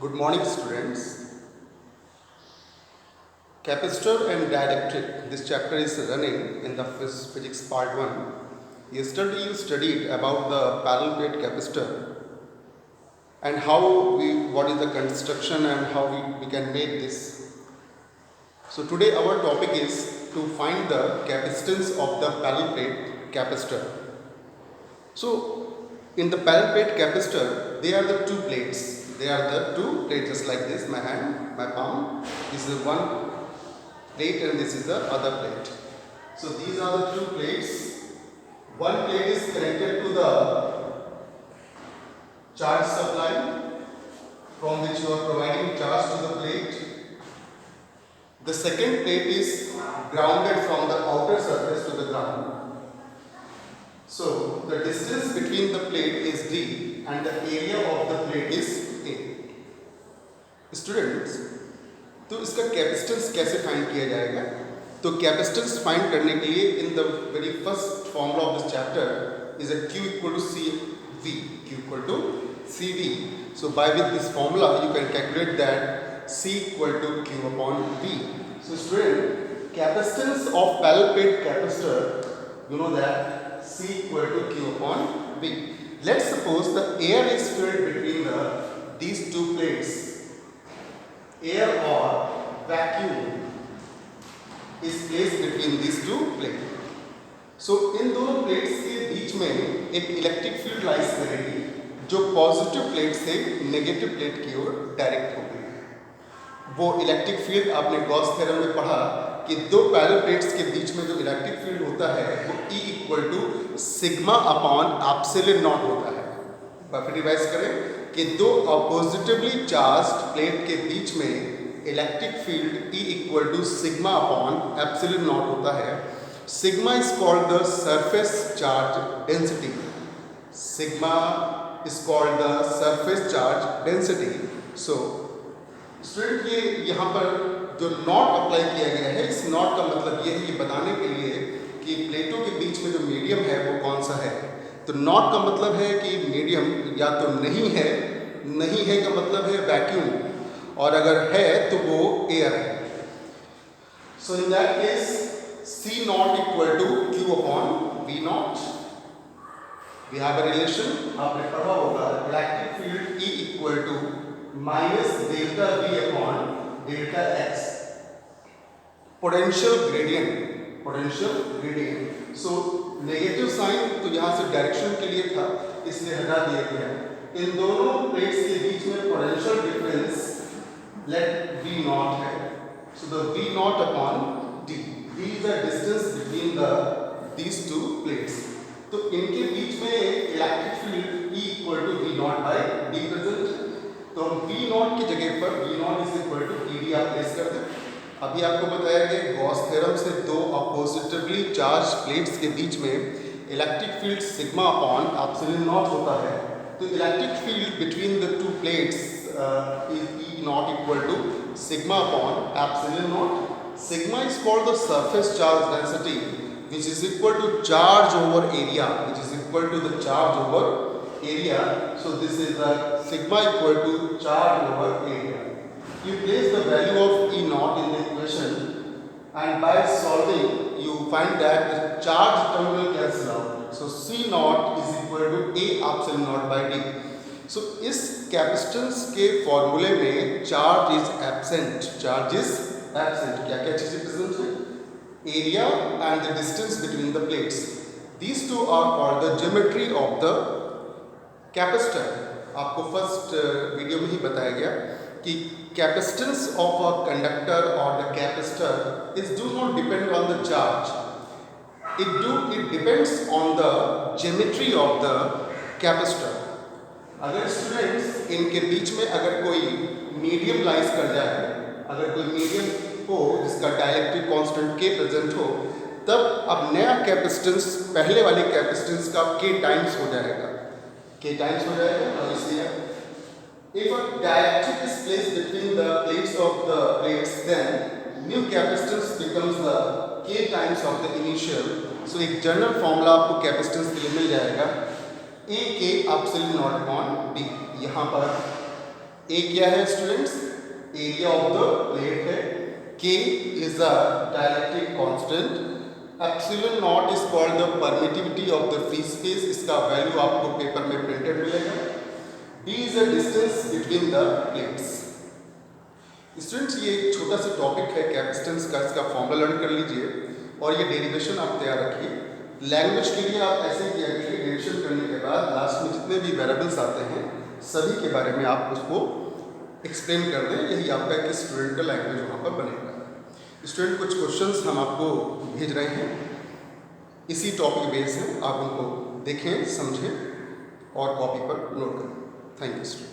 Good morning, students. Capacitor and dielectric. This chapter is running in the physics part 1. Yesterday you studied about the parallel plate capacitor and what is the construction and how we can make this. So today our topic is to find the capacitance of the parallel plate capacitor. So in the parallel plate capacitor, they are the two plates. They are the two plates just like this, my hand, my palm. This is one plate and this is the other plate. So these are the two plates. One plate is connected to the charge supply from which you are providing charge to the plate. The second plate is grounded from the outer surface to the ground. So the distance between the plate is D and the area of the plate is A. Students, तो इसका capacitance कैसे find किया जाएगा? तो capacitance find करने के लिए in the very first formula of this chapter is a Q equal to C V. Q equal to C V. So by with this formula you can calculate that C equal to Q upon V. So student, capacitance of parallel plate capacitor, you know that C equal to Q upon V. Let's suppose the air is filled between these two plates. Air or vacuum is placed between these two plates. So इन दोनों plates के बीच में एक electric field lies करेगी जो positive plate से negative plate की ओर direct होगी. वो इलेक्ट्रिक फील्ड आपने गॉस थ्योरम में पढ़ा कि दो पैरेलल प्लेट्स के बीच में जो इलेक्ट्रिक फील्ड होता है वो E equal to sigma upon epsilon nought होता है. फिर रिवाइज करें कि दो अपोजिटिवली चार्ज्ड प्लेट के बीच में electric field E equal to sigma upon epsilon nought होता है. Sigma is called the surface charge density. Sigma is called the surface charge density. So student, ये यहाँ पर जो नॉट अप्लाई किया गया है, इस नॉट का मतलब ये है ये बताने के लिए कि प्लेटों के बीच में जो मीडियम है वो कौन सा है. तो नॉट का मतलब है कि मीडियम या तो नहीं है, नहीं है का मतलब है वैक्यूम, और अगर है तो वो एयर है. So in that case C not equal to Q upon V not. We have a relation, आपने पढ़ा होगा, electric field E equal to minus delta V upon delta x. Potential gradient. So negative sign तो यहाँ से direction के लिए था, इसलिए हटा दिया गया. इन दोनों प्लेट्स के बीच में potential difference let V not है. So the V not upon D. D is the distance between these two plates. तो इनके बीच में electric field E equal to V not by D present. तो हम V नॉट की जगह पर V not is equal to ED आप प्लेस कर दें. अभी आपको बताया कि गॉस थ्योरम से दो अपोजिटिवली चार्ज प्लेट्स के बीच में electric field sigma upon epsilon nought होता है. तो electric field between the two plates is E nought equal to sigma upon epsilon nought. Sigma is called the surface charge density which is equal to charge over area, which is equal to the charge over area. So this is the sigma equal to charge over area. You place the value of E naught in the equation and by solving you find that the charge term will cancel out. So C naught is equal to A epsilon naught by D. So इस capacitance के फॉर्मूले में charge is absent. Charge is absent. क्या क्या चीजें present है? Area and the distance between the plates. These two are called the geometry of the capacitor. आपको first video में ही बताया गया कि capacitance of a conductor or the capacitor do not depend on the charge. It depends on the geometry of the capacitor. अगर students इनके बीच में अगर कोई मीडियम लाइज कर जाए, अगर कोई मीडियम हो जिसका डाइलेक्ट्रिक कांस्टेंट K प्रेजेंट हो, तब अब नया कैपेसिटेंस पहले वाले कैपेसिटेंस का K टाइम्स हो जाएगा. K टाइम्स हो जाएगा. अब इसलिए if a dielectric is placed between the plates of the plates, then new capacitance becomes the K times of the initial. So एक जनरल फॉर्मूला आपको कैपेसिटेंस के लिए मिल जाएगा A K epsilon not upon D. यहाँ पर ए क्या है students? Area of the plate है। के is the dielectric constant. Epsilon not is called the permittivity of the free space, इसका वैल्यू आपको पेपर में प्रिंटेड मिलेगा। D is the distance between the plates. Students ये एक छोटा सा टॉपिक है कैपेसिटेंस का, इसका फॉर्मूला लर्न कर लीजिए और ये डेरिवेशन आप तैयार रखिए। लैंग्वेज के लिए आप ऐसे किया करिए, डेरिवेशन करने के बाद लास्ट में जितने भी वेरिएबल्स आते हैं सभी के बारे में आप उसको एक्सप्लेन कर दें। यही आपका एक स्टूडेंट का लैंग्वेज वहाँ पर बनेगा। स्टूडेंट कुछ क्वेश्चंस हम आपको भेज रहे हैं, इसी टॉपिक बेस हैं, आप उनको देखें, समझें और कॉपी पर नोट करें। Thank you student.